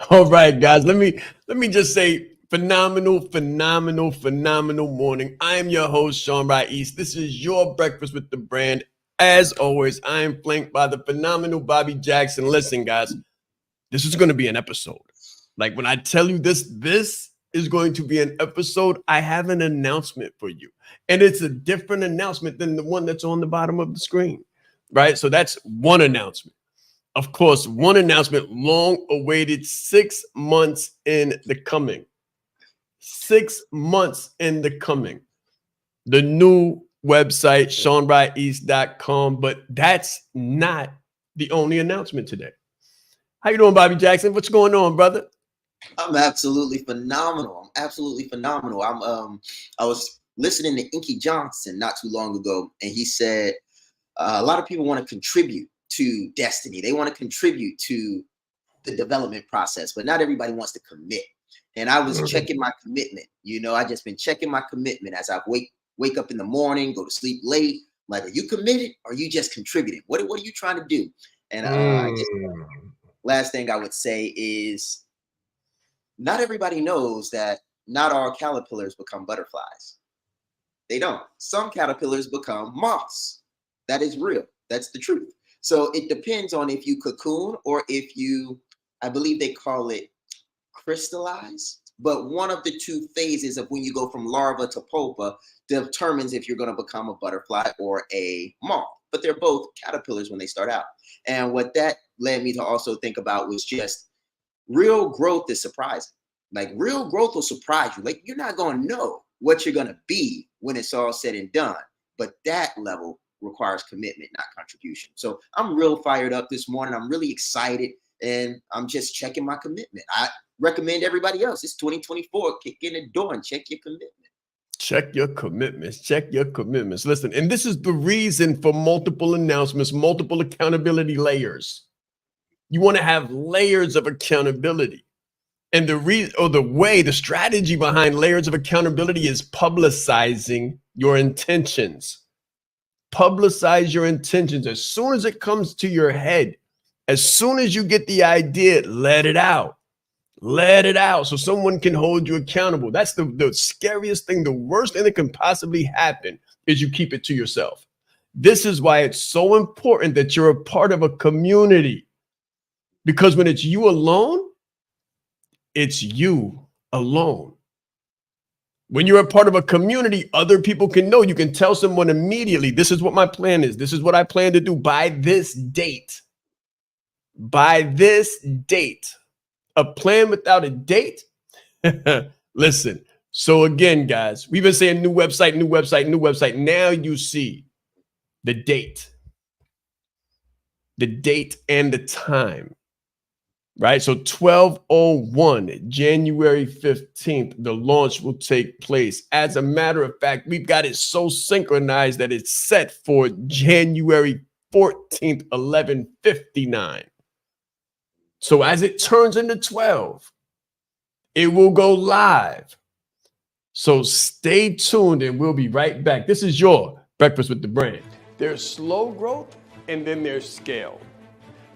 All right, guys. Let me just say phenomenal morning. I am your host, Sean Wright East. This is your breakfast with the brand. As always, I am flanked by the phenomenal Bobby Jackson. Listen, guys, this is going to be an episode. Like when I tell you this is going to be an episode. I have an announcement for you, and it's a different announcement than the one that's on the bottom of the screen, right? So that's one announcement. Of course, one announcement, long awaited, 6 months in the coming. 6 months in the coming. The new website, SeanWrightEast.com. But that's not the only announcement today. How you doing, Bobby Jackson? What's going on, brother? I'm absolutely phenomenal. I'm absolutely phenomenal. I was listening to Inky Johnson not too long ago, and he said a lot of people want to contribute to destiny. They want to contribute to the development process, but not everybody wants to commit. And I was checking my commitment. I just been checking my commitment as I wake up in the morning, go to sleep late. I'm like, are you committed or are you just contributing? What are you trying to do? And I guess last thing I would say is not everybody knows that not all caterpillars become butterflies. They don't. Some caterpillars become moths. That is real. That's the truth. So it depends on if you cocoon or if you, I believe they call it crystallize. But one of the two phases of when you go from larva to pupa determines if you're going to become a butterfly or a moth. But they're both caterpillars when they start out. And what that led me to also think about was just real growth is surprising. Like real growth will surprise you. Like you're not going to know what you're going to be when it's all said and done. But that level requires commitment, not contribution. So I'm real fired up this morning. I'm really excited and I'm just checking my commitment. I recommend everybody else. It's 2024. Kick in the door and check your commitment. Check your commitments. Check your commitments. Listen, and this is the reason for multiple announcements, multiple accountability layers. You want to have layers of accountability. And the strategy behind layers of accountability is publicizing your intentions. Publicize your intentions. As soon as it comes to your head, as soon as you get the idea, let it out. Let it out so someone can hold you accountable. That's the scariest thing. The worst thing that can possibly happen is you keep it to yourself. This is why it's so important that you're a part of a community. Because when it's you alone, it's you alone. When you're a part of a community, other people can know. You can tell someone immediately, this is what my plan is. This is what I plan to do by this date. By this date. A plan without a date? Listen. So again, guys, we've been saying new website. Now you see the date. The date and the time. Right? So 12/01, January 15th, the launch will take place. As a matter of fact, we've got it so synchronized that it's set for January 14th, 11:59. So as it turns into 12, it will go live. So stay tuned and we'll be right back. This is your Breakfast with the Brand. There's slow growth and then there's scale.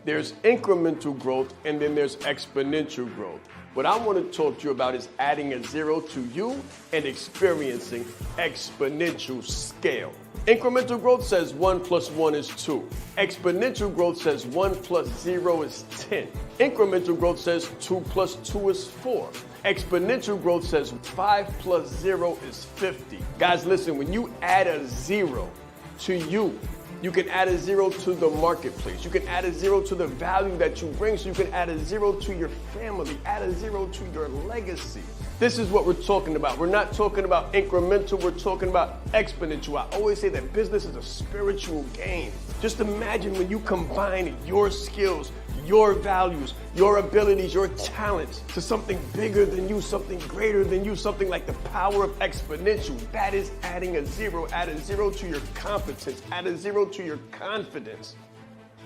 There's incremental growth, and then there's exponential growth. What I want to talk to you about is adding a zero to you and experiencing exponential scale. Incremental growth says 1 + 1 is 2. Exponential growth says 1 + 0 is 10. Incremental growth says 2 + 2 is 4. Exponential growth says 5 + 0 is 50. Guys, listen, when you add a zero to you, you can add a zero to the marketplace. You can add a zero to the value that you bring. So you can add a zero to your family, add a zero to your legacy. This is what we're talking about. We're not talking about incremental, we're talking about exponential. I always say that business is a spiritual game. Just imagine when you combine your skills, your values, your abilities, your talents to something bigger than you, something greater than you, something like the power of exponential. That is adding a zero. Add a zero to your competence, add a zero to your confidence.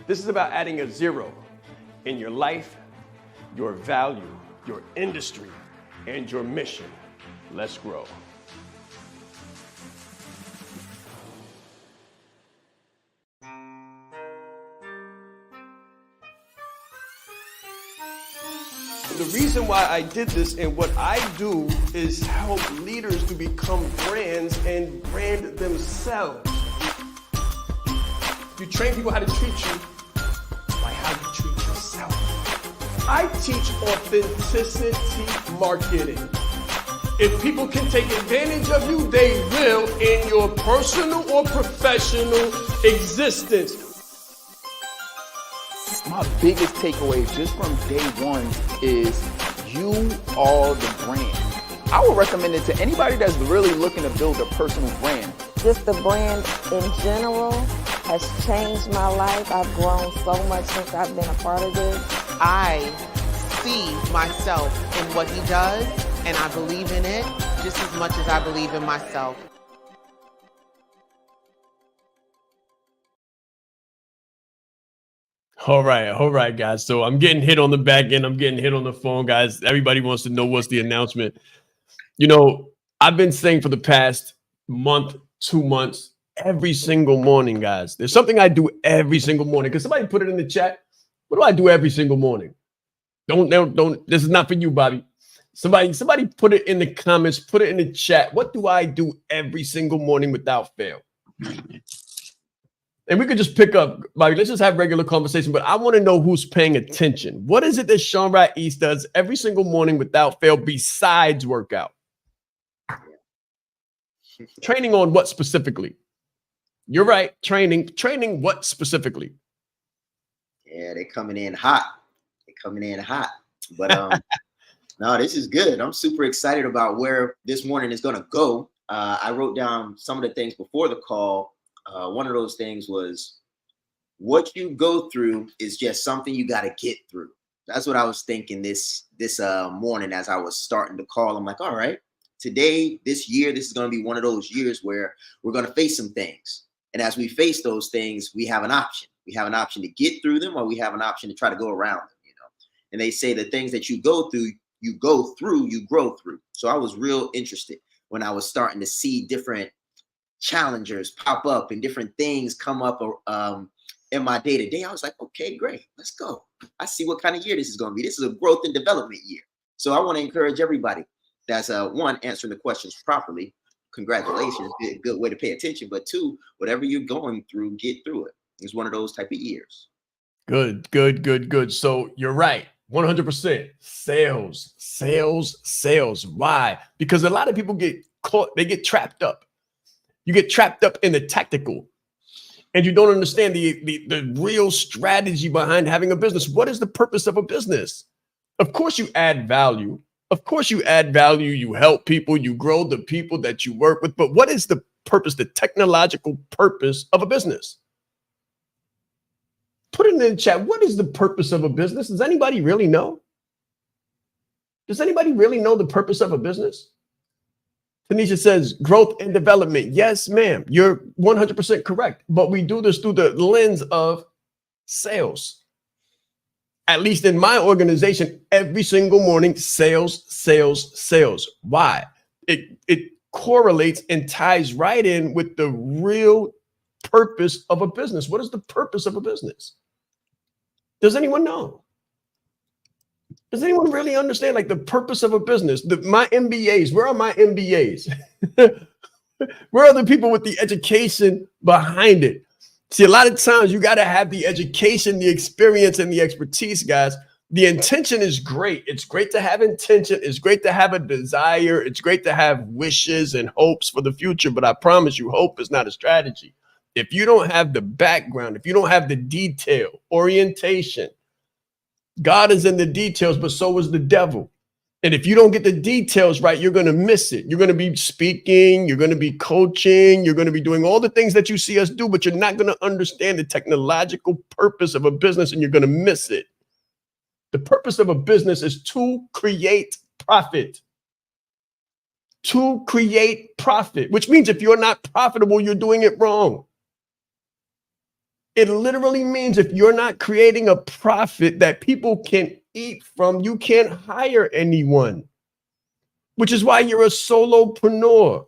This is about adding a zero in your life, your value, your industry, and your mission. Let's grow. The reason why I did this and what I do is help leaders to become brands and brand themselves. You train people how to treat you by how you treat yourself. I teach authenticity marketing. If people can take advantage of you, they will in your personal or professional existence. My biggest takeaway just from day one is you are the brand. I would recommend it to anybody that's really looking to build a personal brand. Just the brand in general has changed my life. I've grown so much since I've been a part of this. I see myself in what he does, and I believe in it just as much as I believe in myself. All right, guys. So I'm getting hit on the back end. I'm getting hit on the phone, guys. Everybody wants to know what's the announcement. You know, I've been saying for the past month, 2 months, every single morning, guys. There's something I do every single morning. Because somebody put it in the chat. What do I do every single morning? Don't. This is not for you, Bobby. Somebody put it in the comments. Put it in the chat. What do I do every single morning without fail? And we could just pick up, Bobby, let's just have regular conversation, but I want to know who's paying attention. What is it that Sean Raiz does every single morning without fail besides workout? Training on what specifically? You're right. Training what specifically? Yeah, they're coming in hot. But no, this is good. I'm super excited about where this morning is going to go. I wrote down some of the things before the call. One of those things was what you go through is just something you got to get through. That's what I was thinking this morning as I was starting to call. I'm like, all right, today, this year, this is going to be one of those years where we're going to face some things. And as we face those things, we have an option. We have an option to get through them, or we have an option to try to go around them, you know. And they say the things that you go through, you grow through. So I was real interested when I was starting to see different challengers pop up and different things come up in my day-to-day. I was like, okay, great, let's go. I see what kind of year this is going to be. This is a growth and development year. So I want to encourage everybody that's one, answering the questions properly. Congratulations, a good way to pay attention. But two, whatever you're going through, get through it. It's one of those type of years. Good. So you're right. 100%. Sales. Why? Because a lot of people get caught. They get trapped up. You get trapped up in the tactical, and you don't understand the real strategy behind having a business. What is the purpose of a business? Of course, you add value. You help people. You grow the people that you work with. But what is the purpose, the technological purpose of a business? Put it in the chat. What is the purpose of a business? Does anybody really know? Does anybody really know the purpose of a business? Tanisha says growth and development. Yes, ma'am. You're 100% correct. But we do this through the lens of sales. At least in my organization, every single morning, sales. Why? It correlates and ties right in with the real purpose of a business. What is the purpose of a business? Does anyone know? Does anyone really understand like the purpose of a business? My MBAs, where are my MBAs? Where are the people with the education behind it? See, a lot of times you got to have the education, the experience, and the expertise, guys. The intention is great. It's great to have intention. It's great to have a desire. It's great to have wishes and hopes for the future. But I promise you, hope is not a strategy. If you don't have the background, if you don't have the detail, orientation, God is in the details, but so is the devil. And if you don't get the details right, you're going to miss it. You're going to be speaking, you're going to be coaching, you're going to be doing all the things that you see us do, but you're not going to understand the technological purpose of a business, and you're going to miss it. The purpose of a business is to create profit. To create profit, which means if you're not profitable, you're doing it wrong. It literally means if you're not creating a profit that people can eat from, you can't hire anyone, which is why you're a solopreneur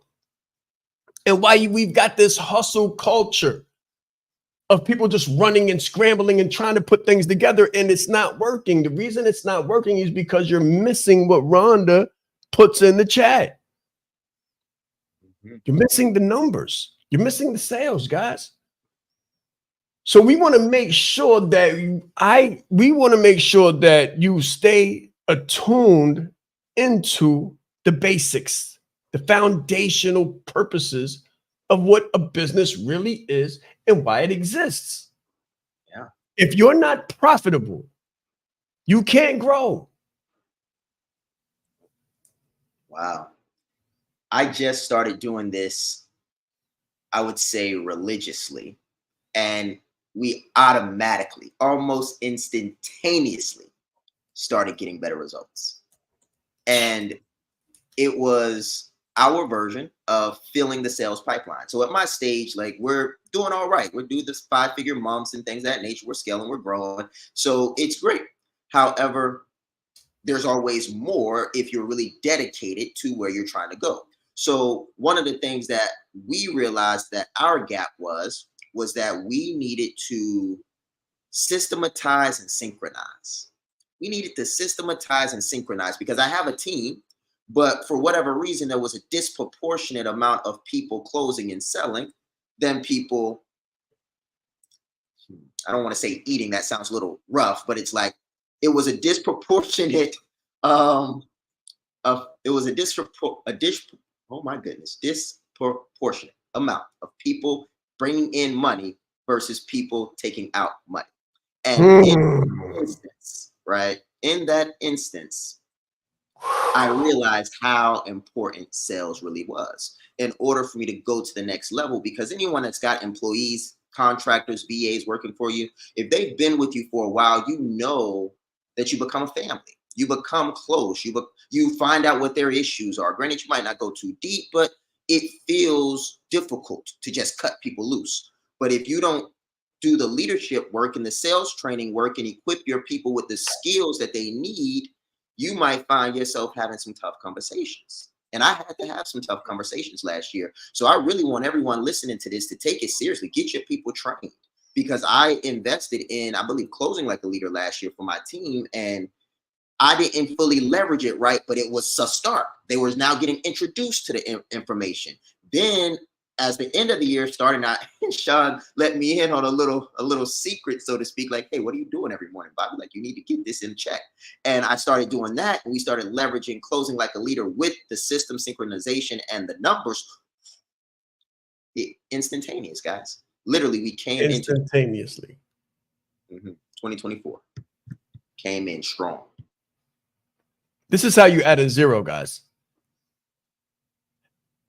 and why we've got this hustle culture. of people just running and scrambling and trying to put things together, and it's not working. The reason it's not working is because you're missing what Rhonda puts in the chat. You're missing the numbers. You're missing the sales, guys. So we want to make sure that you stay attuned into the basics, the foundational purposes of what a business really is and why it exists. Yeah. If you're not profitable, you can't grow. Wow. I just started doing this, I would say religiously, and we automatically, almost instantaneously, started getting better results. And it was our version of filling the sales pipeline. So at my stage, like, we're doing all right. We're doing this 5-figure months and things of that nature. We're scaling, we're growing. So it's great. However, there's always more if you're really dedicated to where you're trying to go. So one of the things that we realized that our gap was that we needed to systematize and synchronize. We needed to systematize and synchronize because I have a team, but for whatever reason, there was a disproportionate amount of people closing and selling than people, I don't want to say eating, that sounds a little rough, but it's like, it was a disproportionate, disproportionate amount of people bringing in money versus people taking out money. And in that instance, right, in that instance, I realized how important sales really was in order for me to go to the next level, because anyone that's got employees, contractors, VAs working for you, if they've been with you for a while, you know that you become a family. You become close. You find out what their issues are. Granted, you might not go too deep, but it feels difficult to just cut people loose. But if you don't do the leadership work and the sales training work and equip your people with the skills that they need, you might find yourself having some tough conversations. And I had to have some tough conversations last year. So I really want everyone listening to this to take it seriously. Get your people trained, because I invested in, I believe, closing like a leader last year for my team. And I didn't fully leverage it right, but it was a start. They were now getting introduced to the information. Then as the end of the year started out, Sean let me in on a little secret, so to speak, like, hey, what are you doing every morning, Bobby? Like, you need to get this in check. And I started doing that, and we started leveraging closing like a leader with the system synchronization and the numbers. Instantaneous, guys. Literally, we came instantaneously. 2024 came in strong. This is how you add a zero, guys.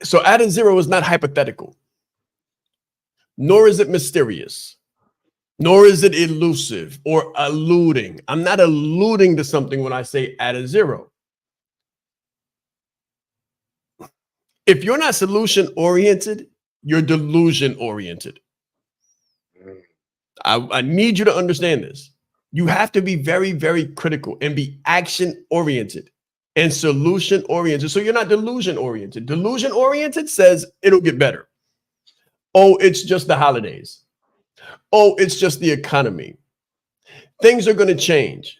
So adding zero is not hypothetical, nor is it mysterious, nor is it elusive or alluding. I'm not alluding to something when I say add a zero. If you're not solution oriented, you're delusion oriented. I need you to understand this. You have to be very, very critical and be action oriented and solution oriented. So you're not delusion oriented. Delusion oriented says it'll get better. Oh, it's just the holidays. Oh, it's just the economy. Things are going to change.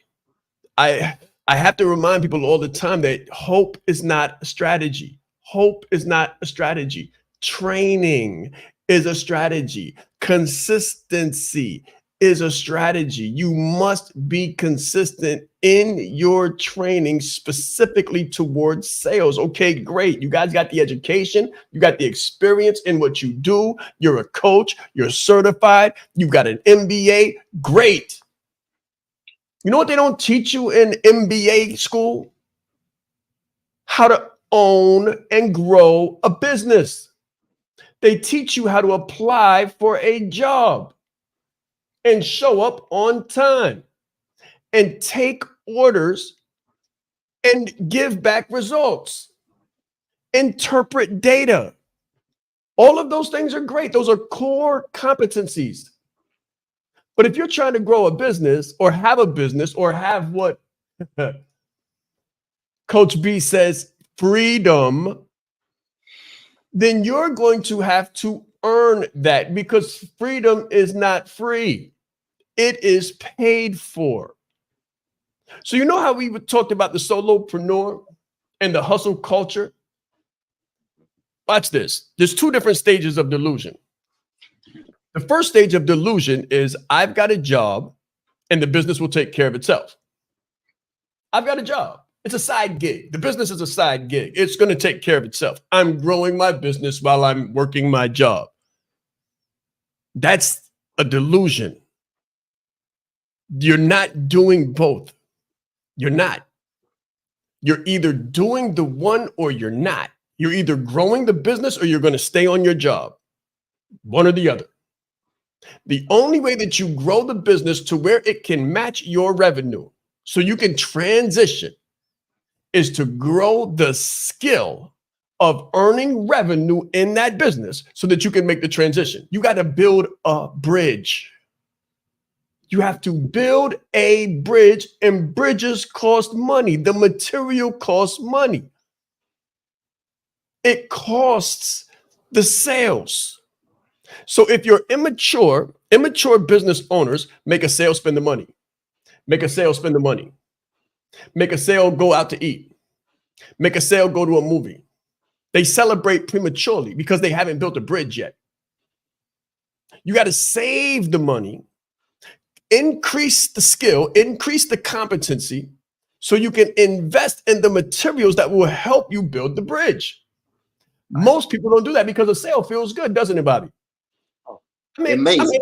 I have to remind people all the time that hope is not a strategy. Hope is not a strategy. Training is a strategy. Consistency is a strategy. You must be consistent in your training, specifically towards sales. Okay, great. You guys got the education. You got the experience in what you do. You're a coach. You're certified. You've got an MBA. Great. You know what they don't teach you in MBA school? How to own and grow a business. They teach you how to apply for a job and show up on time and take orders and give back results, interpret data. All of those things are great. Those are core competencies. But if you're trying to grow a business or have what Coach B says, freedom, then you're going to have to earn that, because freedom is not free. It is paid for. So you know how we talked about the solopreneur and the hustle culture? Watch this. There's two different stages of delusion. The first stage of delusion is I've got a job and the business will take care of itself. I've got a job. It's a side gig. The business is a side gig. It's going to take care of itself. I'm growing my business while I'm working my job. That's a delusion. You're not doing both. You're not. You're either doing the one or you're not. You're either growing the business or you're going to stay on your job. One or the other. The only way that you grow the business to where it can match your revenue so you can transition is to grow the skill of earning revenue in that business so that you can make the transition. You got to build a bridge. You have to build a bridge, and bridges cost money. The material costs money. It costs the sales. So if you're immature business owners make a sale, spend the money. Make a sale, spend the money. Make a sale, go out to eat. Make a sale, go to a movie. They celebrate prematurely because they haven't built a bridge yet. You got to save the money, increase the skill, increase the competency so you can invest in the materials that will help you build the bridge. Most people don't do that because a sale feels good, doesn't it, Bobby? Amazing.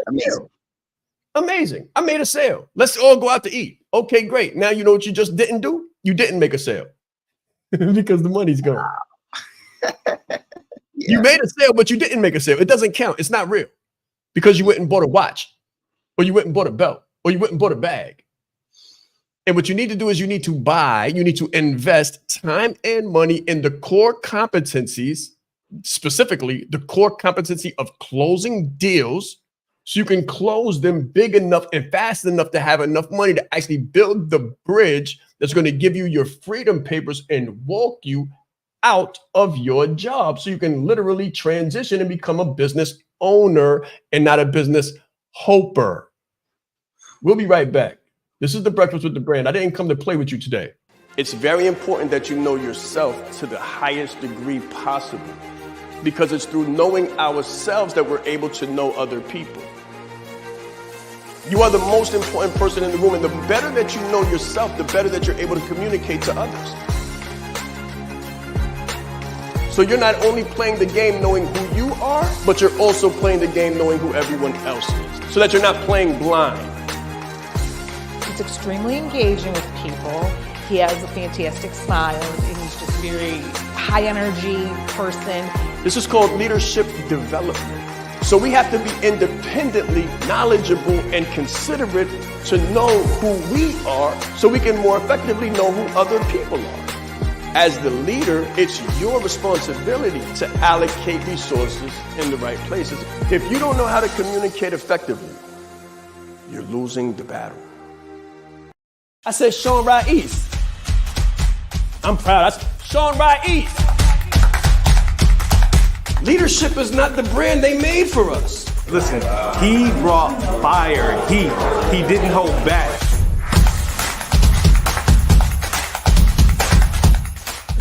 I made a sale. Let's all go out to eat. Okay, great. Now you know what you just didn't do? You didn't make a sale because the money's gone. You made a sale, but you didn't make a sale. It doesn't count. It's not real because you went and bought a watch, or you went and bought a belt, or you went and bought a bag. And what you need to do is you need to invest time and money in the core competencies, specifically the core competency of closing deals, so you can close them big enough and fast enough to have enough money to actually build the bridge that's going to give you your freedom papers and walk you out of your job so you can literally transition and become a business owner and not a business hoper. We'll be right back. This is The Breakfast with the Brand. I didn't come to play with you today. It's very important that you know yourself to the highest degree possible, because it's through knowing ourselves that we're able to know other people. You are the most important person in the room, and the better that you know yourself, the better that you're able to communicate to others. So you're not only playing the game knowing who you are, but you're also playing the game knowing who everyone else is, so that you're not playing blind. He's extremely engaging with people. He has a fantastic smile, and he's just very high energy person. This is called leadership development. So we have to be independently knowledgeable and considerate to know who we are so we can more effectively know who other people are. As the leader, it's your responsibility to allocate resources in the right places. If you don't know how to communicate effectively, you're losing the battle. I said Sean Ra'is. I'm proud. I said Sean Ra'is. Leadership is not the brand they made for us. Listen, he brought fire, heat. He didn't hold back.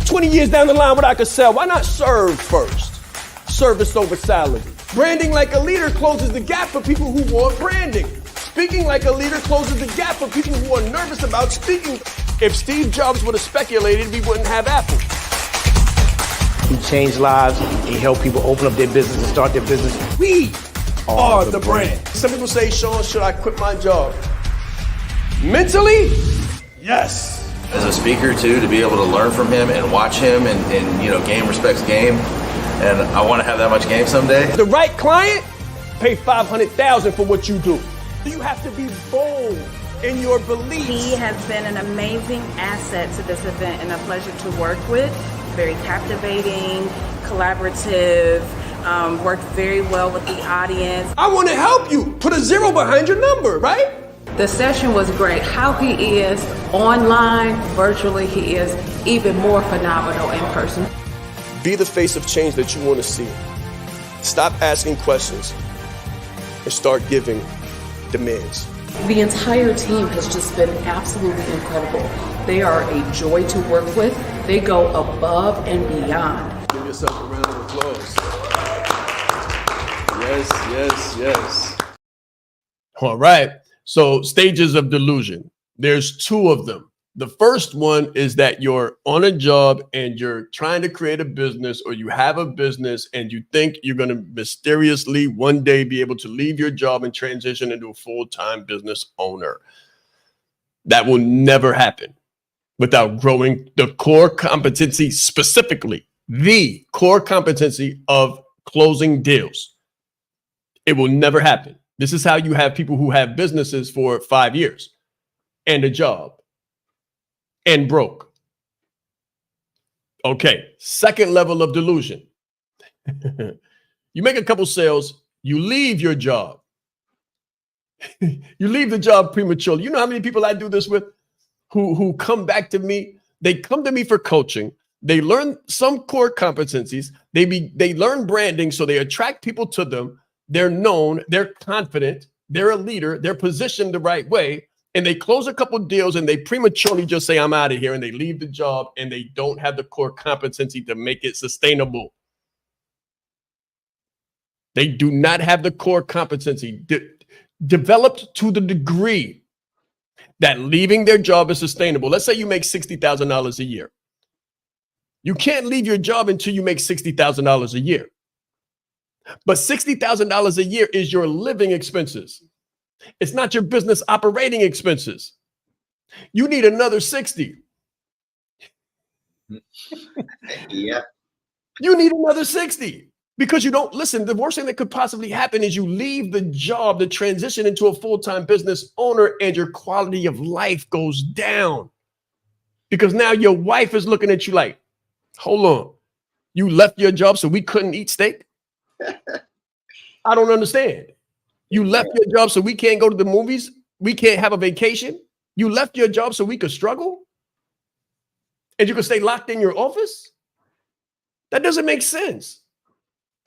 20 years down the line, what I could sell, why not serve first? Service over salary. Branding like a leader closes the gap for people who want branding. Speaking like a leader closes the gap for people who are nervous about speaking. If Steve Jobs would have speculated, we wouldn't have Apple. He changed lives. He helped people open up their business and start their business. We are the brand. Some people say, Sean, should I quit my job? Mentally, yes. As a speaker too, to be able to learn from him and watch him and you know, game respects game. And I want to have that much game someday. The right client, pay $500,000 for what you do. You have to be bold in your beliefs. He has been an amazing asset to this event and a pleasure to work with. Very captivating, collaborative, worked very well with the audience. I want to help you. Put a 0 behind your number, right? The session was great. How he is online, virtually, he is even more phenomenal in person. Be the face of change that you want to see. Stop asking questions and start giving demands. The entire team has just been absolutely incredible. They are a joy to work with. They go above and beyond. Give yourself a round of applause. Yes, yes, yes. All right. So stages of delusion. There's two of them. The first one is that you're on a job and you're trying to create a business, or you have a business and you think you're going to mysteriously one day be able to leave your job and transition into a full-time business owner. That will never happen without growing the core competency, specifically the core competency of closing deals. It will never happen. This is how you have people who have businesses for 5 years and a job and broke. Okay, second level of delusion. You make a couple sales, you leave your job. You leave the job prematurely. You know how many people I do this with who come back to me? They come to me for coaching. They learn some core competencies. They learn branding, so they attract people to them. They're known, they're confident, they're a leader, they're positioned the right way. And they close a couple deals and they prematurely just say, I'm out of here. And they leave the job and they don't have the core competency to make it sustainable. They do not have the core competency developed to the degree that leaving their job is sustainable. Let's say you make $60,000 a year. You can't leave your job until you make $60,000 a year. But $60,000 a year is your living expenses. It's not your business operating expenses. You need another 60. Yeah. You need another 60 because you don't listen. The worst thing that could possibly happen is you leave the job to transition into a full-time business owner and your quality of life goes down because now your wife is looking at you like, hold on, you left your job so we couldn't eat steak? I don't understand. You left your job so we can't go to the movies? We can't have a vacation? You left your job so we could struggle? And you could stay locked in your office? That doesn't make sense.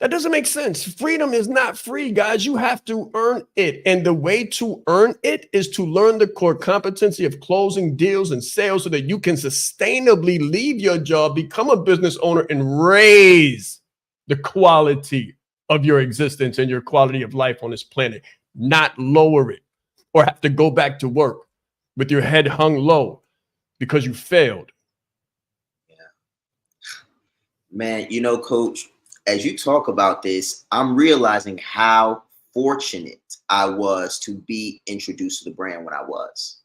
That doesn't make sense. Freedom is not free, guys. You have to earn it. And the way to earn it is to learn the core competency of closing deals and sales so that you can sustainably leave your job, become a business owner, and raise the quality of your existence and your quality of life on this planet, not lower it or have to go back to work with your head hung low because you failed. Yeah. Man, you know, Coach, as you talk about this, I'm realizing how fortunate I was to be introduced to the brand when I was.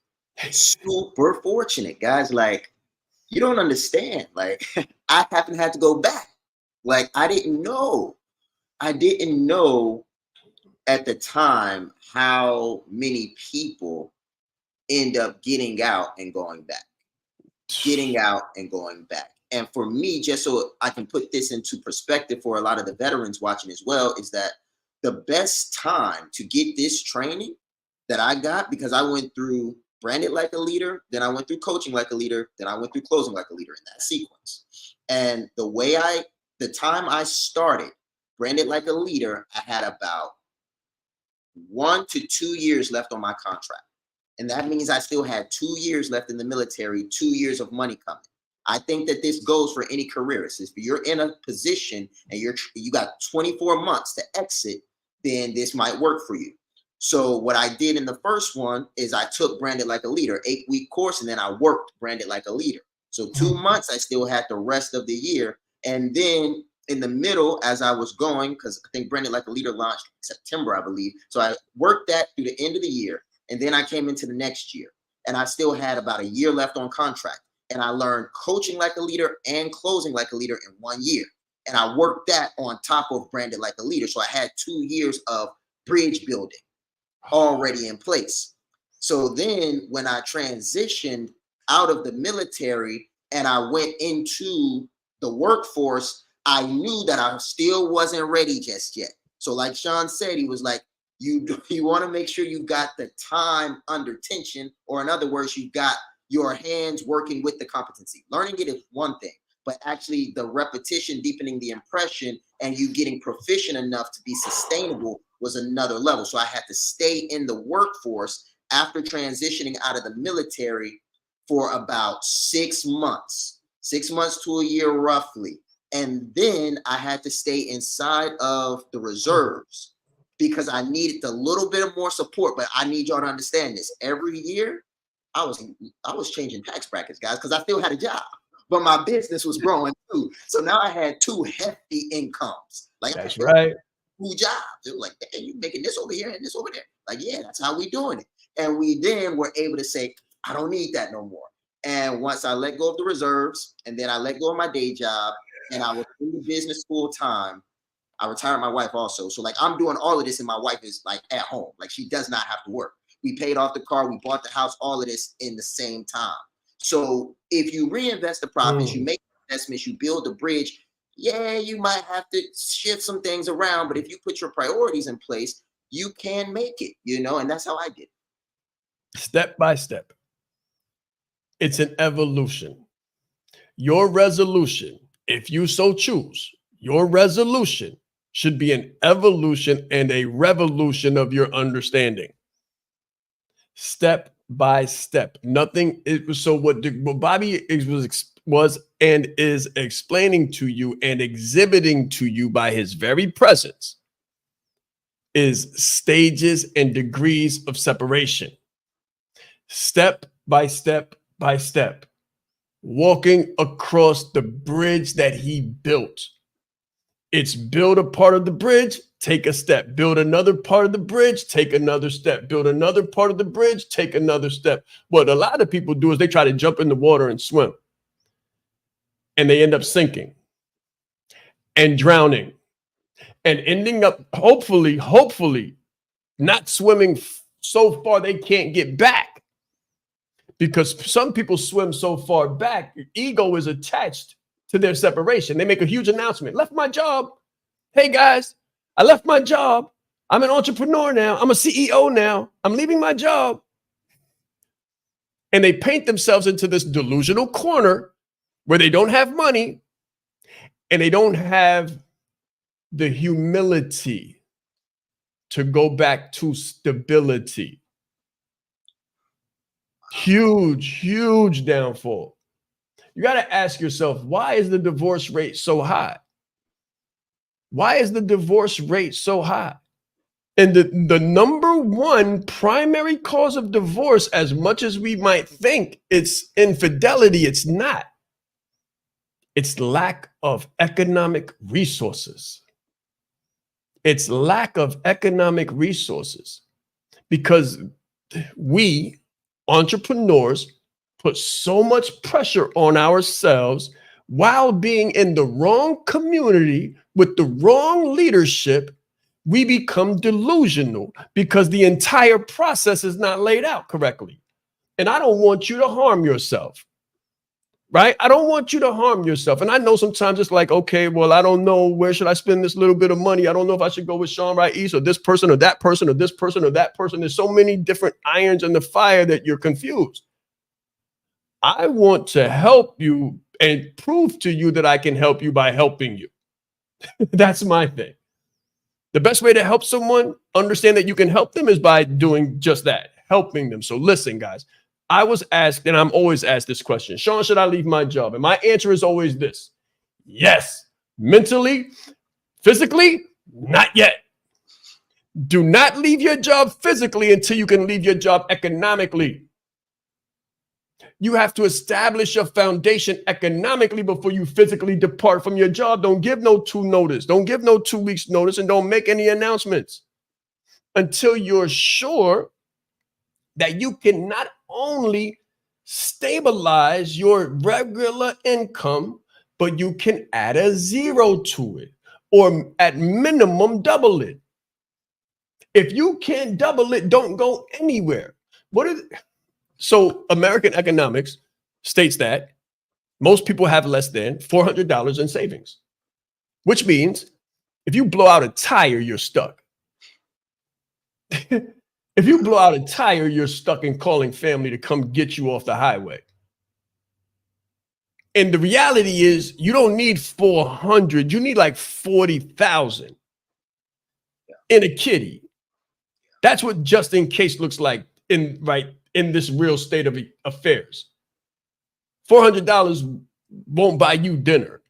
Super fortunate, guys. Like, you don't understand. Like, I haven't had to go back. Like, I didn't know at the time how many people end up getting out and going back. And for me, just so I can put this into perspective for a lot of the veterans watching as well, is that the best time to get this training that I got, because I went through Branded Like a Leader, then I went through Coaching Like a Leader, then I went through Closing Like a Leader in that sequence. And the time I started Branded Like a Leader, I had about 1 to 2 years left on my contract. And that means I still had 2 years left in the military, 2 years of money coming. I think that this goes for any careerist. If you're in a position and you got 24 months to exit, then this might work for you. So what I did in the first one is I took Branded Like a Leader, 8-week course, and then I worked Branded Like a Leader. So 2 months, I still had the rest of the year. And then in the middle, as I was going, because I think Branded Like a Leader launched in September, I believe. So I worked that through the end of the year. And then I came into the next year. And I still had about a year left on contract. And I learned Coaching Like a Leader and Closing Like a Leader in 1 year. And I worked that on top of Branded Like a Leader. So I had 2 years of bridge building already in place. So then when I transitioned out of the military and I went into the workforce, I knew that I still wasn't ready just yet. So like Sean said, he was like, you want to make sure you got the time under tension, or in other words, you got your hands working with the competency. Learning it is one thing. but actually the repetition, deepening the impression, and you getting proficient enough to be sustainable was another level. So I had to stay in the workforce after transitioning out of the military for about 6 months, 6 months to a year roughly. And then I had to stay inside of the reserves because I needed a little bit of more support. But I need y'all to understand this. Every year, I was changing tax brackets, guys, because I still had a job, but my business was growing too. So now I had 2 hefty incomes. Like, that's right. 2 jobs. It was like, hey, you making this over here and this over there. Like, yeah, that's how we doing it. And we then were able to say, I don't need that no more. And once I let go of the reserves, and then I let go of my day job, and I was in the business full time, I retired my wife also. So like, I'm doing all of this, and my wife is like at home. Like, she does not have to work. We paid off the car, we bought the house, all of this in the same time. So if you reinvest the profits, you make investments, you build a bridge, yeah, you might have to shift some things around, but if you put your priorities in place, you can make it, you know, and that's how I did it. Step by step. It's an evolution. Your resolution, if you so choose, your resolution should be an evolution and a revolution of your understanding. Step by step. Nothing. It was so what Bobby was and is explaining to you and exhibiting to you by his very presence is stages and degrees of separation. Step by step by step, walking across the bridge that he built. It's build a part of the bridge, take a step. Build another part of the bridge, take another step. Build another part of the bridge, take another step. What a lot of people do is they try to jump in the water and swim. And they end up sinking and drowning and ending up hopefully not swimming so far they can't get back. Because some people swim so far back, ego is attached to their separation. They make a huge announcement. Left my job. Hey guys, I left my job. I'm an entrepreneur now. I'm a CEO now. I'm leaving my job. And they paint themselves into this delusional corner where they don't have money and they don't have the humility to go back to stability. Huge downfall. You got to ask yourself, why is the divorce rate so high? Why is the divorce rate so high? And the number one primary cause of divorce, as much as we might think it's infidelity, it's not. It's lack of economic resources. It's lack of economic resources because we entrepreneurs put so much pressure on ourselves while being in the wrong community with the wrong leadership. We become delusional because the entire process is not laid out correctly. And I don't want you to harm yourself, right? I don't want you to harm yourself. And I know sometimes it's like, okay, well, I don't know, where should I spend this little bit of money? I don't know if I should go with Sean Rais or this person or that person or this person or that person. There's so many different irons in the fire that you're confused. I want to help you and prove to you that I can help you by helping you. That's my thing. The best way to help someone understand that you can help them is by doing just that, helping them. So listen, guys, I was asked, and I'm always asked this question, Sean, should I leave my job? And my answer is always this: yes. Mentally, physically, not yet. Do not leave your job physically until you can leave your job economically. You have to establish your foundation economically before you physically depart from your job. Don't give no 2 notice. Don't give no 2 weeks notice, and don't make any announcements until you're sure that you can not only stabilize your regular income, but you can add a 0 to it, or at minimum double it. If you can't double it, don't go anywhere. So American economics states that most people have less than $400 in savings, which means if you blow out a tire, you're stuck. If you blow out a tire, you're stuck in calling family to come get you off the highway. And the reality is you don't need 400. You need like 40,000 in a kitty. That's what just in case looks like in this real state of affairs. $400 won't buy you dinner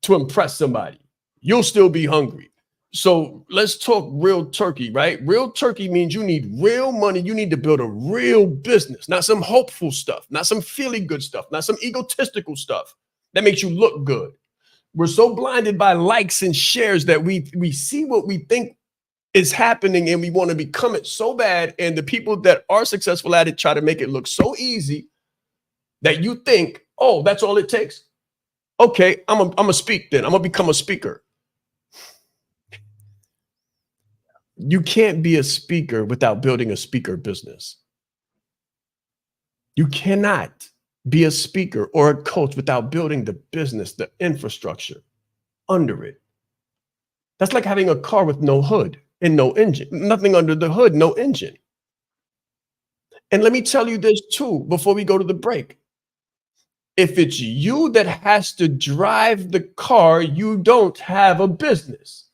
to impress somebody. You'll still be hungry. So let's talk real turkey, right? Real turkey means you need real money. You need to build a real business, not some hopeful stuff, not some feeling good stuff, not some egotistical stuff that makes you look good. We're so blinded by likes and shares that we see what we think is happening and we want to become it so bad. And the people that are successful at it try to make it look so easy that you think, oh, that's all it takes. Okay, I'm a speak then. I'm gonna become a speaker. You can't be a speaker without building a speaker business. You cannot be a speaker or a coach without building the business, the infrastructure under it. That's like having a car with no hood and no engine, nothing under the hood, no engine. And let me tell you this too, before we go to the break. If it's you that has to drive the car, you don't have a business.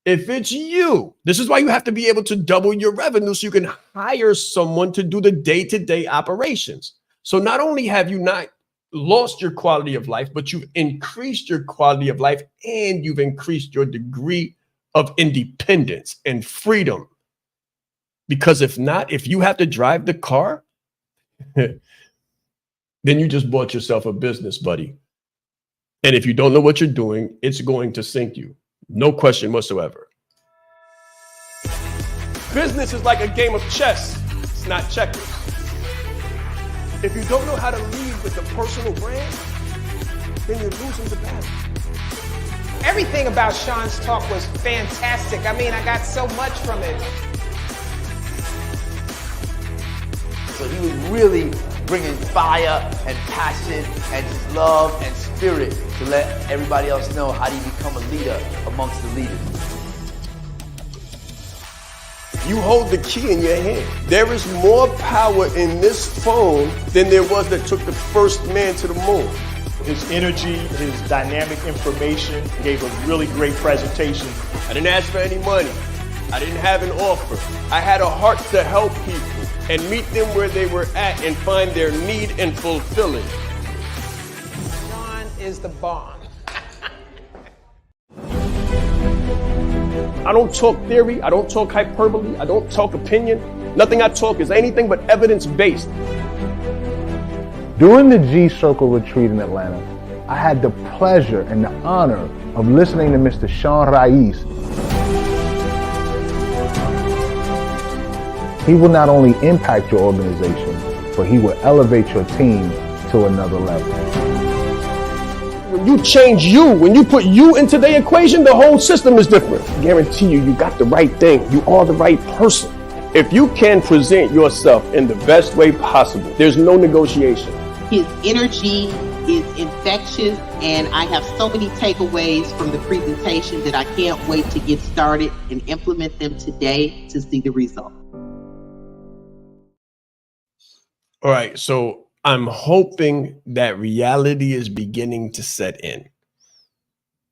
If it's you, this is why you have to be able to double your revenue so you can hire someone to do the day-to-day operations. So not only have you not lost your quality of life, but you've increased your quality of life and you've increased your degree of independence and freedom. Because if not, if you have to drive the car, then you just bought yourself a business, buddy. And if you don't know what you're doing, it's going to sink you. No question whatsoever. Business is like a game of chess. It's not checkers. If you don't know how to lead with a personal brand, then you're losing the battle. Everything about Sean's talk was fantastic. I mean, I got so much from it. So he was really bringing fire and passion and just love and spirit to let everybody else know how do you become a leader amongst the leaders. You hold the key in your hand. There is more power in this phone than there was that took the first man to the moon. His energy, his dynamic information, gave a really great presentation. I didn't ask for any money. I didn't have an offer. I had a heart to help people and meet them where they were at and find their need and fulfill it. Sean is the bomb. I don't talk theory. I don't talk hyperbole. I don't talk opinion. Nothing I talk is anything but evidence-based. During the G-Circle retreat in Atlanta, I had the pleasure and the honor of listening to Mr. Sean Raiz. He will not only impact your organization, but he will elevate your team to another level. When you change you, when you put you into the equation, the whole system is different. I guarantee you, you got the right thing. You are the right person. If you can present yourself in the best way possible, there's no negotiation. His energy is infectious, and I have so many takeaways from the presentation that I can't wait to get started and implement them today to see the result. All right, so I'm hoping that reality is beginning to set in.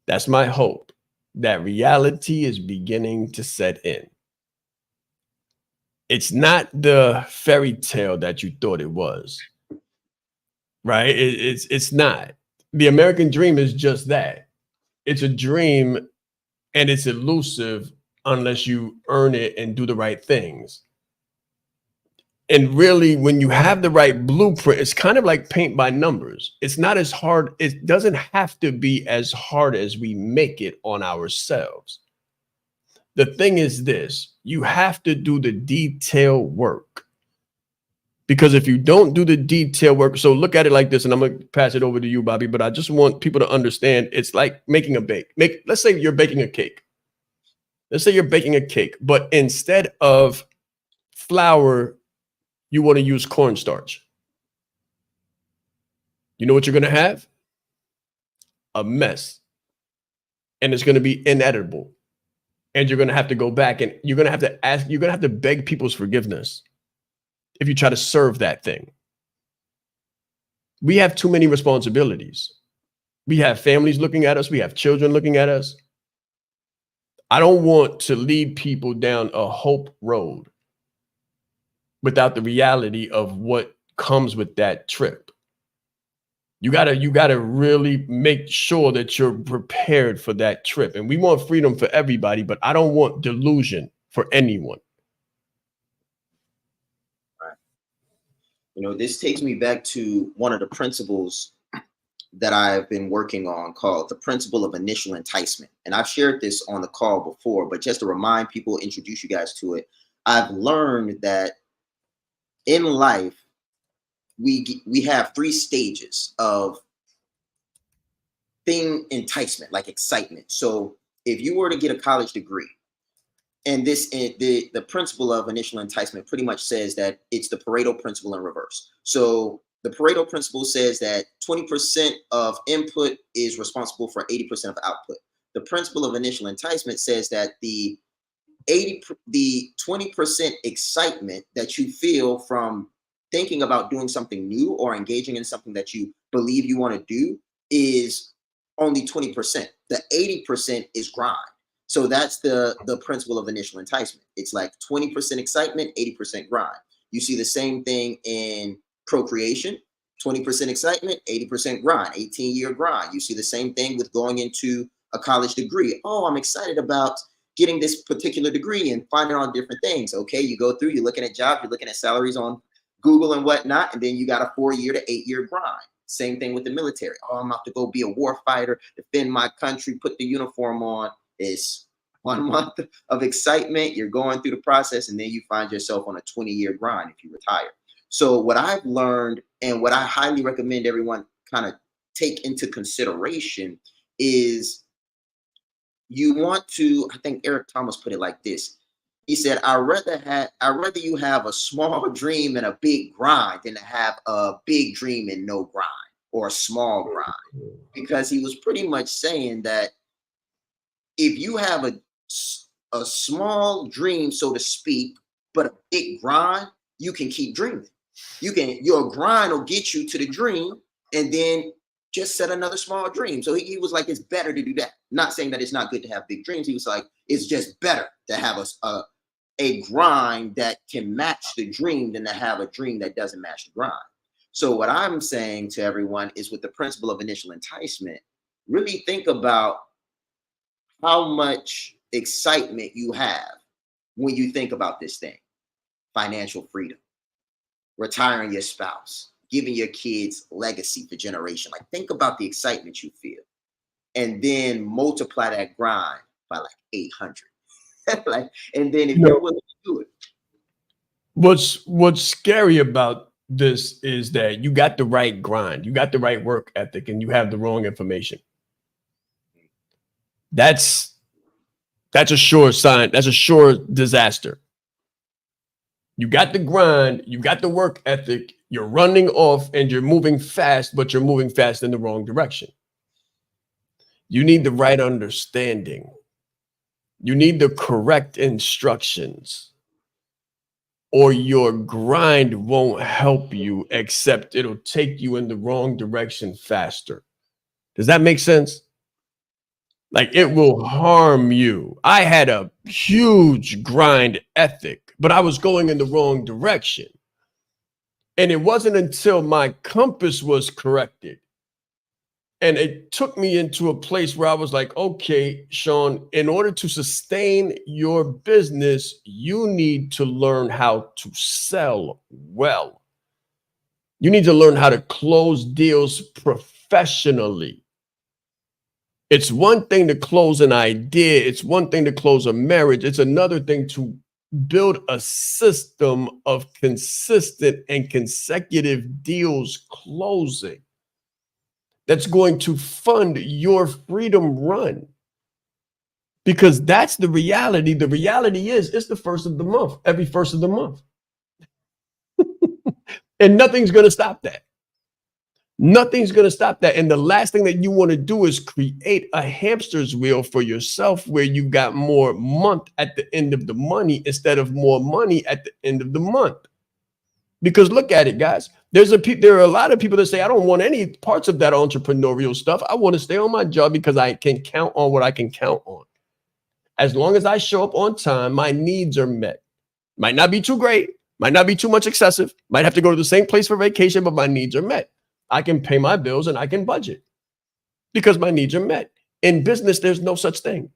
That's my hope, that reality is beginning to set in. It's not the fairy tale that you thought it was, right? It's not. The American dream is just that. It's a dream and it's elusive unless you earn it and do the right things. And really, when you have the right blueprint, it's kind of like paint by numbers. It's not as hard. It doesn't have to be as hard as we make it on ourselves. The thing is this, you have to do the detail work. Because if you don't do the detail work, so look at it like this, and I'm going to pass it over to you, Bobby, but I just want people to understand it's like making a bake. Let's say you're baking a cake. Let's say you're baking a cake, but instead of flour, you want to use cornstarch. You know what you're going to have? A mess. And it's going to be inedible. And you're going to have to go back and you're going to have to ask, you're going to have to beg people's forgiveness if you try to serve that thing. We have too many responsibilities. We have families looking at us. We have children looking at us. I don't want to lead people down a hope road without the reality of what comes with that trip. You gotta really make sure that you're prepared for that trip. And we want freedom for everybody, but I don't want delusion for anyone. Right. You know, this takes me back to one of the principles that I've been working on called the principle of initial enticement. And I've shared this on the call before, but just to remind people, introduce you guys to it, I've learned that in life, we have 3 stages of thing enticement, like excitement. So if you were to get a college degree, and the principle of initial enticement pretty much says that it's the Pareto principle in reverse. So the Pareto principle says that 20% of input is responsible for 80% of output. The principle of initial enticement says that the 20% excitement that you feel from thinking about doing something new or engaging in something that you believe you want to do is only 20%. The 80% is grind. So that's the principle of initial enticement. It's like 20% excitement, 80% grind. You see the same thing in procreation, 20% excitement, 80% grind, 18-year grind. You see the same thing with going into a college degree. Oh, I'm excited about getting this particular degree and finding out different things. Okay, you go through, you're looking at jobs, you're looking at salaries on Google and whatnot, and then you got a 4-year to 8-year grind. Same thing with the military. Oh, I'm about to go be a war fighter, defend my country, put the uniform on. It's 1 month of excitement. You're going through the process, and then you find yourself on a 20-year grind if you retire. So what I've learned and what I highly recommend everyone kind of take into consideration is you want to, I think Eric Thomas put it like this. He said, I'd rather you have a small dream and a big grind than to have a big dream and no grind, or a small grind. Because he was pretty much saying that if you have a small dream, so to speak, but a big grind, you can keep dreaming. Your grind will get you to the dream, and then just set another small dream. So he was like, it's better to do that. Not saying that it's not good to have big dreams. He was like, it's just better to have a grind that can match the dream than to have a dream that doesn't match the grind. So what I'm saying to everyone is, with the principle of initial enticement, really think about how much excitement you have when you think about this thing. Financial freedom, retiring your spouse, giving your kids legacy for generation. Like, think about the excitement you feel, and then multiply that grind by like 800. Like, and then if you're willing to do it. What's scary about this is that you got the right grind, you got the right work ethic, and you have the wrong information. That's a sure sign. That's a sure disaster. You got the grind, you got the work ethic, you're running off and you're moving fast, but you're moving fast in the wrong direction. You need the right understanding. You need the correct instructions, or your grind won't help you, except it'll take you in the wrong direction faster. Does that make sense? Like, it will harm you. I had a huge grind ethic, but I was going in the wrong direction. And it wasn't until my compass was corrected, and it took me into a place where I was like, okay, Sean, in order to sustain your business, you need to learn how to sell well. You need to learn how to close deals professionally. It's one thing to close an idea. It's one thing to close a marriage. It's another thing to build a system of consistent and consecutive deals closing that's going to fund your freedom run. Because that's the reality. The reality is, it's the first of the month, every first of the month. And nothing's going to stop that. Nothing's going to stop that. And the last thing that you want to do is create a hamster's wheel for yourself where you got more month at the end of the money instead of more money at the end of the month. Because look at it, guys. There are a lot of people that say, I don't want any parts of that entrepreneurial stuff. I want to stay on my job because I can count on what I can count on. As long as I show up on time, my needs are met. Might not be too great, might not be too much excessive, might have to go to the same place for vacation, but my needs are met. I can pay my bills and I can budget because my needs are met. In business, there's no such thing.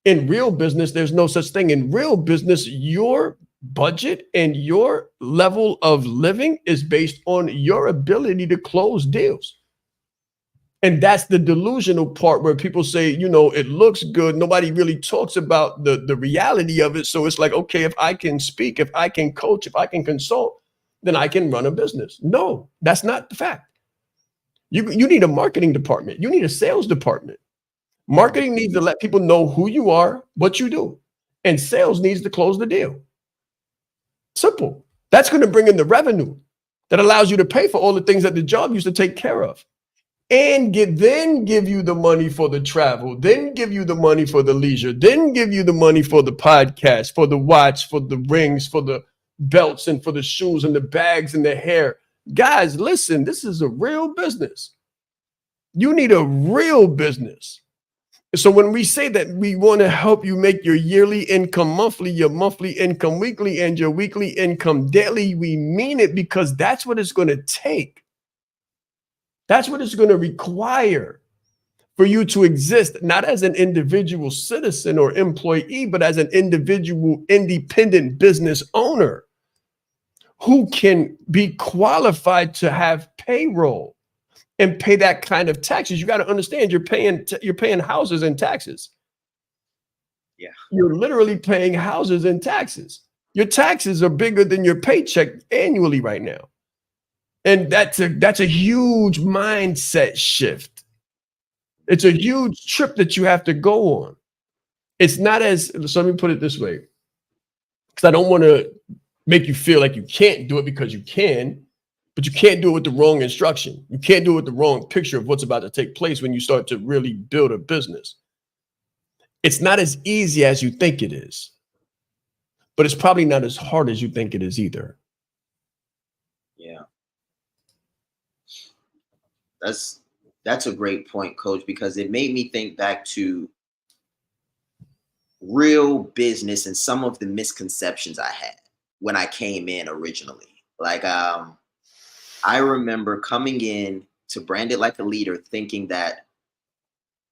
In real business, there's no such thing. In real business, your budget and your level of living is based on your ability to close deals. And that's the delusional part where people say, you know, it looks good. Nobody really talks about the reality of it. So it's like, okay, if I can speak, if I can coach, if I can consult, then I can run a business. No, that's not the fact. You need a marketing department. You need a sales department. Marketing needs to let people know who you are, what you do. And sales needs to close the deal. Simple. That's going to bring in the revenue that allows you to pay for all the things that the job used to take care of. And then give you the money for the travel, then give you the money for the leisure, then give you the money for the podcast, for the watch, for the rings, for the belts, and for the shoes and the bags and the hair. Guys, listen, this is a real business. You need a real business. So when we say that we want to help you make your yearly income monthly, your monthly income weekly, and your weekly income daily, we mean it because that's what it's going to take. That's what it's going to require for you to exist, not as an individual citizen or employee, but as an individual independent business owner who can be qualified to have payroll and pay that kind of taxes. You got to understand you're paying houses and taxes. Yeah. You're literally paying houses and taxes. Your taxes are bigger than your paycheck annually right now. And that's a huge mindset shift. It's a huge trip that you have to go on. It's not so let me put it this way, because I don't want to make you feel like you can't do it because you can, but you can't do it with the wrong instruction. You can't do it with the wrong picture of what's about to take place when you start to really build a business. It's not as easy as you think it is, but it's probably not as hard as you think it is either. Yeah. That's a great point, Coach, because it made me think back to real business and some of the misconceptions I had when I came in originally. Like, I remember coming in to Brand It Like a Leader thinking that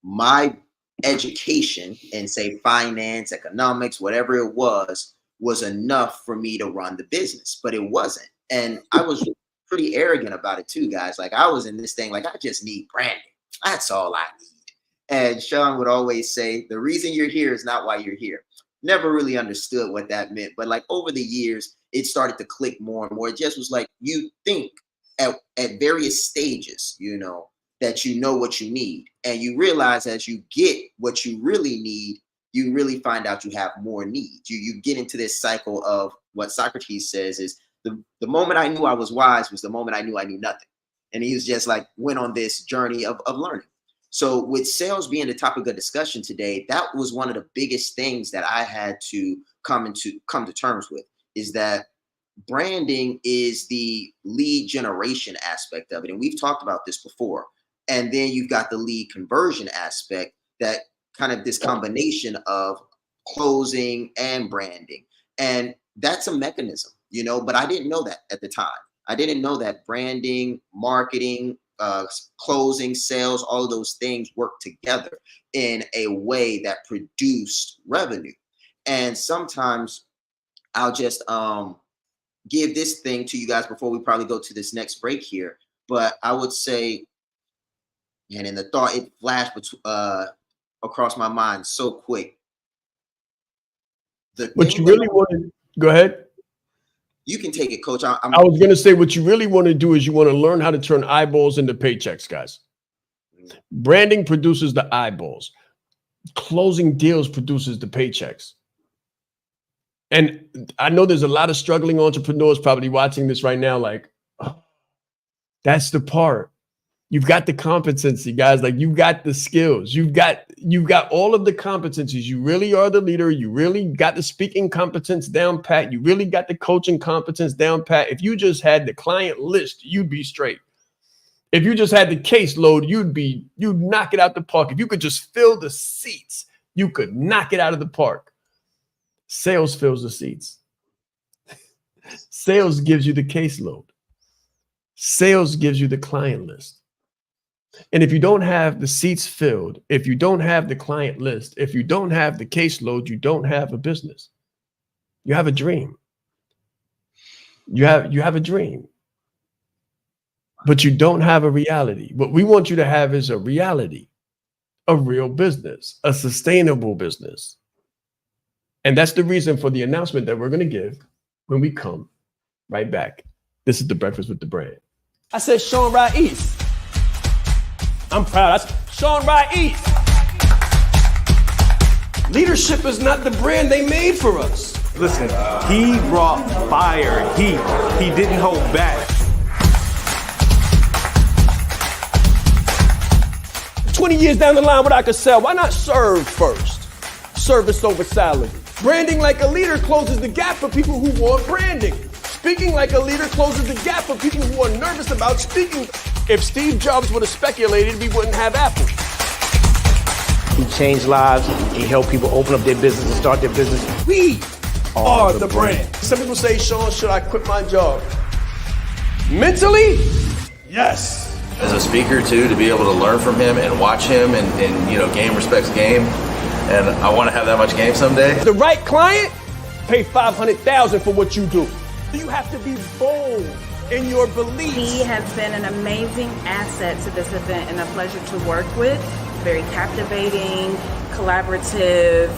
my education in, say, finance, economics, whatever it was enough for me to run the business, but it wasn't. And I was pretty arrogant about it too, guys. Like, I was in this thing, like, I just need branding. That's all I need. And Sean would always say, the reason you're here is not why you're here. Never really understood what that meant. But like over the years, it started to click more and more. It just was like, you think at various stages, you know, that you know what you need. And you realize as you get what you really need, you really find out you have more needs. You get into this cycle of what Socrates says is, the moment I knew I was wise was the moment I knew nothing. And he was just like, went on this journey of learning. So with sales being the topic of discussion today, that was one of the biggest things that I had to come to terms with, is that branding is the lead generation aspect of it. And we've talked about this before. And then you've got the lead conversion aspect, that kind of this combination of closing and branding. And that's a mechanism, you know, but I didn't know that at the time. I didn't know that branding, marketing, closing, sales, all of those things work together in a way that produced revenue. And sometimes I'll just give this thing to you guys before we probably go to this next break here. But I would say, and in the thought, it flashed across my mind so quick. What you really want to go ahead. You can take it, Coach. I was going to say, what you really want to do is you want to learn how to turn eyeballs into paychecks, guys. Branding produces the eyeballs. Closing deals produces the paychecks. And I know there's a lot of struggling entrepreneurs probably watching this right now, like, oh, that's the part. You've got the competency, guys. Like, you've got the skills. You've got all of the competencies. You really are the leader. You really got the speaking competence down pat. You really got the coaching competence down pat. If you just had the client list, you'd be straight. If you just had the caseload, you'd knock it out the park. If you could just fill the seats, you could knock it out of the park. Sales fills the seats. Sales gives you the caseload. Sales gives you the client list. And if you don't have the seats filled, if you don't have the client list, if you don't have the caseload, you don't have a business. You have a dream. You have a dream. But you don't have a reality. What we want you to have is a reality, a real business, a sustainable business. And that's the reason for the announcement that we're going to give when we come right back. This is the Breakfast with the Brand. I said Sean Rye East. I'm proud. That's Sean Rye East. Leadership is not the brand they made for us. Listen, he brought fire, heat. He didn't hold back. 20 years down the line, what I could sell, why not serve first? Service over salary. Branding like a leader closes the gap for people who want branding. Speaking like a leader closes the gap for people who are nervous about speaking. If Steve Jobs would have speculated, we wouldn't have Apple. He changed lives. He helped people open up their business and start their business. We are the brand. Some people say, Sean, should I quit my job? Mentally, yes. As a speaker too, to be able to learn from him and watch him and you know, game respects game. And I want to have that much game someday. The right client, pay $500,000 for what you do. You have to be bold in your beliefs. He has been an amazing asset to this event and a pleasure to work with. Very captivating, collaborative,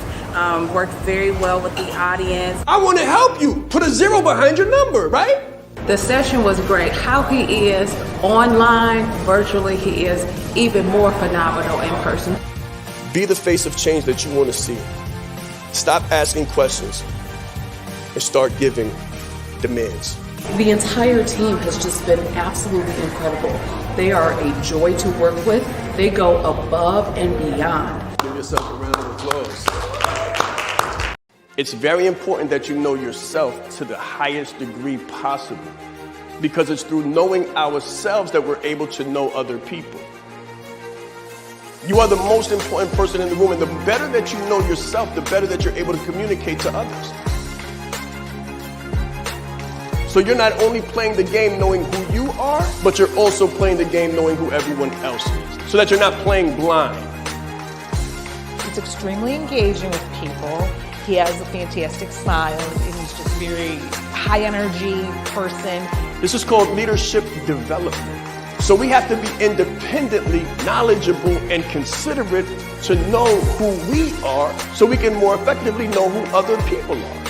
worked very well with the audience. I want to help you. Put a 0 behind your number, right? The session was great. How he is online, virtually, he is even more phenomenal in person. Be the face of change that you want to see. Stop asking questions and start giving demands. The entire team has just been absolutely incredible. They are a joy to work with. They go above and beyond. Give yourself a round of applause. It's very important that you know yourself to the highest degree possible, because it's through knowing ourselves that we're able to know other people. You are the most important person in the room, and the better that you know yourself, the better that you're able to communicate to others. So you're not only playing the game knowing who you are, but you're also playing the game knowing who everyone else is, so that you're not playing blind. He's extremely engaging with people. He has a fantastic smile, and he's just very high energy person. This is called leadership development. So we have to be independently knowledgeable and considerate to know who we are, so we can more effectively know who other people are.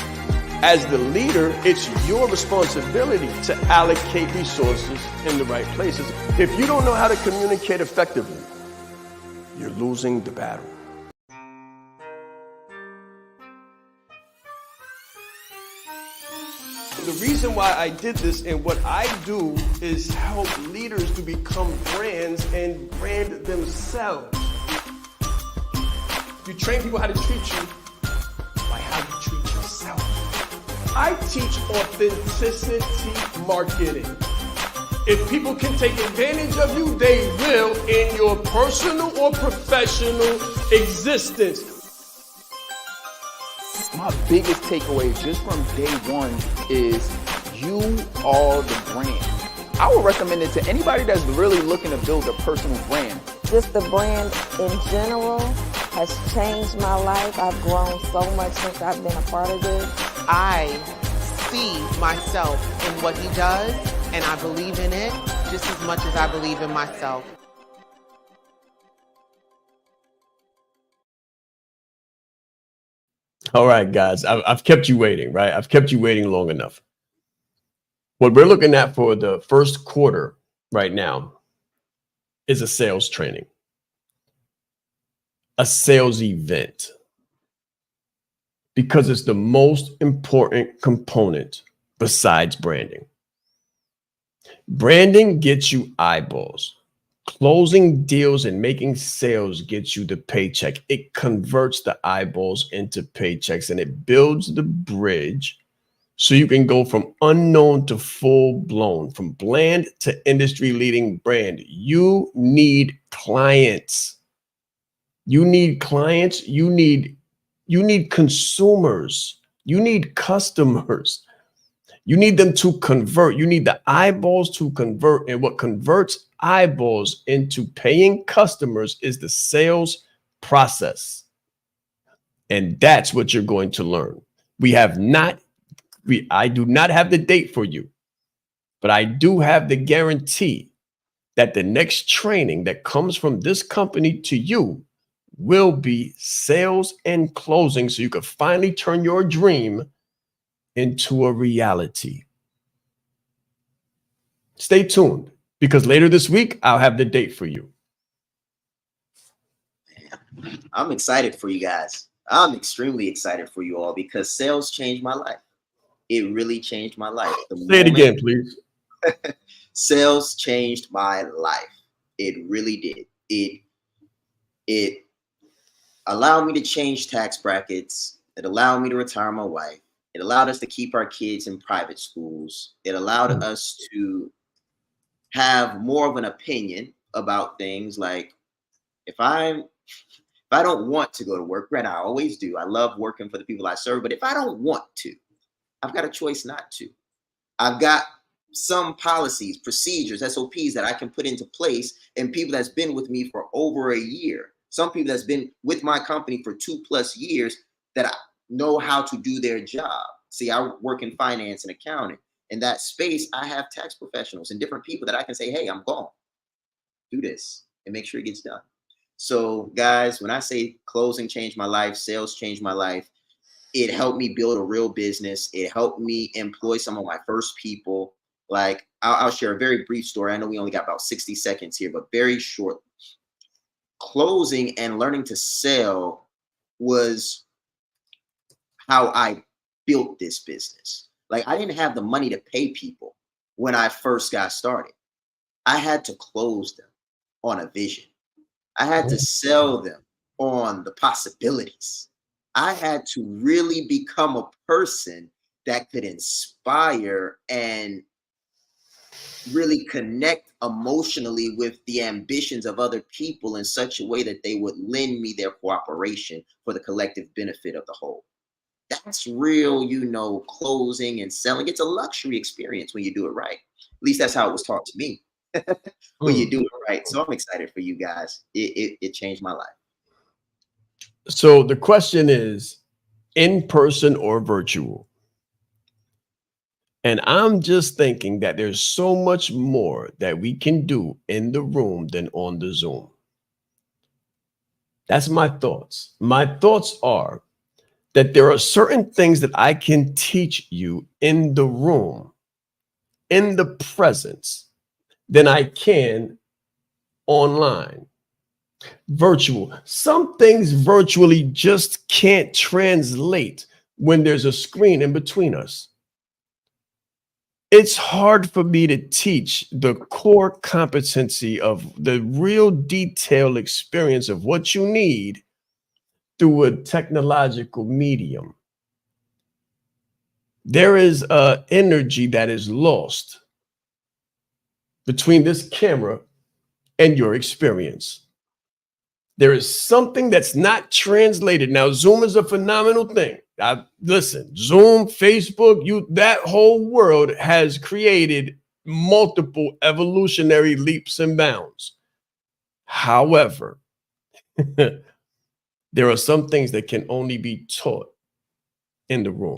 As the leader, it's your responsibility to allocate resources in the right places. If you don't know how to communicate effectively, you're losing the battle. The reason why I did this and what I do is help leaders to become brands and brand themselves. You train people how to treat you by how you treat yourself. I teach authenticity marketing. If people can take advantage of you, they will in your personal or professional existence. My biggest takeaway just from day one is you are the brand. I would recommend it to anybody that's really looking to build a personal brand. Just the brand in general has changed my life. I've grown so much since I've been a part of this. I see myself in what he does, and I believe in it just as much as I believe in myself. All right, guys, I've kept you waiting, right? I've kept you waiting long enough. What we're looking at for the first quarter right now is a sales training, a sales event, because it's the most important component besides branding. Branding gets you eyeballs. Closing deals and making sales gets you the paycheck. It converts the eyeballs into paychecks, and it builds the bridge so you can go from unknown to full blown, from bland to industry leading brand. You need clients. You need clients. You need consumers. You need customers. You need them to convert. You need the eyeballs to convert. And what converts eyeballs into paying customers is the sales process. And that's what you're going to learn. I do not have the date for you, but I do have the guarantee that the next training that comes from this company to you will be sales and closing, so you can finally turn your dream into a reality. Stay tuned, because later this week, I'll have the date for you. I'm excited for you guys. I'm extremely excited for you all, because sales changed my life. It really changed my life. Say it again, please. Sales changed my life. It really did. It allowed me to change tax brackets. It allowed me to retire my wife. It allowed us to keep our kids in private schools. It allowed us to have more of an opinion about things. Like, if I don't want to go to work, right? I always do. I love working for the people I serve. But if I don't want to, I've got a choice not to. I've got some policies, procedures, SOPs that I can put into place, and people that's been with me for over a year. Some people that's been with my company for 2+ years that I know how to do their job. See, I work in finance and accounting. In that space, I have tax professionals and different people that I can say, hey, I'm gone. Do this and make sure it gets done. So guys, when I say closing changed my life, sales changed my life, it helped me build a real business. It helped me employ some of my first people. Like, I'll share a very brief story. I know we only got about 60 seconds here, but very short. Closing and learning to sell was how I built this business. Like, I didn't have the money to pay people when I first got started. I had to close them on a vision. I had to sell them on the possibilities. I had to really become a person that could inspire and really connect emotionally with the ambitions of other people in such a way that they would lend me their cooperation for the collective benefit of the whole. That's real, closing and selling. It's a luxury experience when you do it right. At least that's how it was taught to me when you do it right. So I'm excited for you guys. It changed my life. So the question is, in person or virtual? And I'm just thinking that there's so much more that we can do in the room than on the Zoom. That's my thoughts. My thoughts are that there are certain things that I can teach you in the room, in the presence, than I can online. Virtual. Some things virtually just can't translate when there's a screen in between us. It's hard for me to teach the core competency of the real detailed experience of what you need through a technological medium. There is an energy that is lost between this camera and your experience. There is something that's not translated. Now, Zoom is a phenomenal thing. Listen, Zoom, Facebook, that whole world has created multiple evolutionary leaps and bounds. However, there are some things that can only be taught in the room,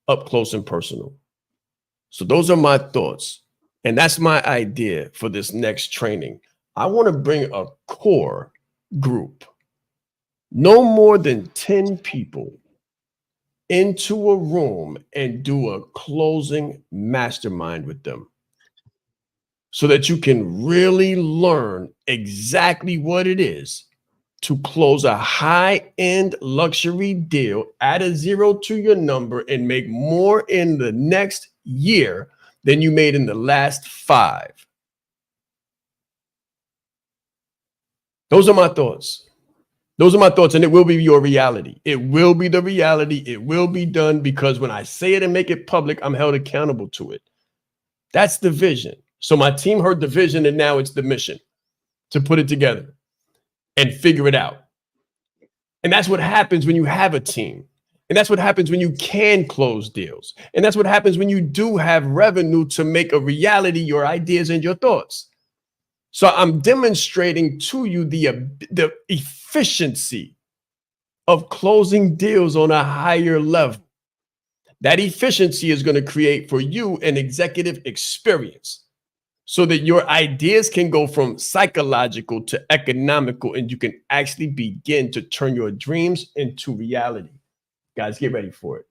up close and personal. So those are my thoughts. And that's my idea for this next training. I want to bring a core group, no more than 10 people, into a room and do a closing mastermind with them so that you can really learn exactly what it is to close a high-end luxury deal, add a 0 to your number, and make more in the next year than you made in the last 5. Those are my thoughts. Those are my thoughts, and it will be your reality. It will be the reality. It will be done, because when I say it and make it public, I'm held accountable to it. That's the vision. So my team heard the vision, and now it's the mission to put it together and figure it out. And that's what happens when you have a team. And that's what happens when you can close deals. And that's what happens when you do have revenue to make a reality your ideas and your thoughts. So I'm demonstrating to you the efficiency of closing deals on a higher level. That efficiency is going to create for you an executive experience so that your ideas can go from psychological to economical, and you can actually begin to turn your dreams into reality. Guys, get ready for it.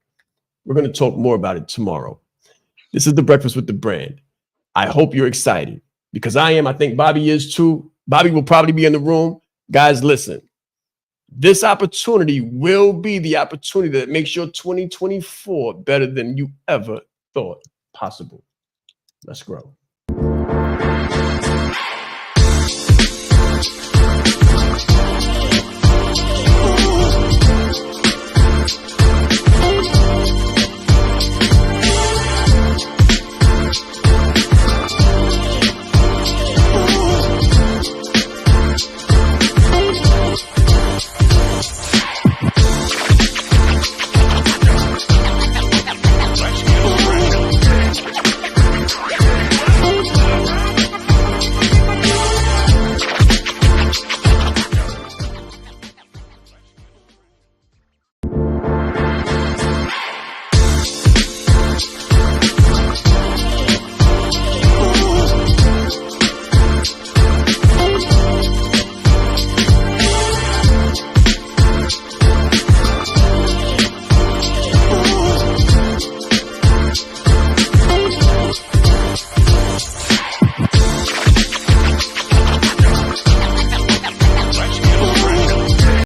We're going to talk more about it tomorrow. This is the Breakfast with the Brand. I hope you're excited, because I am. I think Bobby is too. Bobby will probably be in the room. Guys, listen. This opportunity will be the opportunity that makes your 2024 better than you ever thought possible. Let's grow.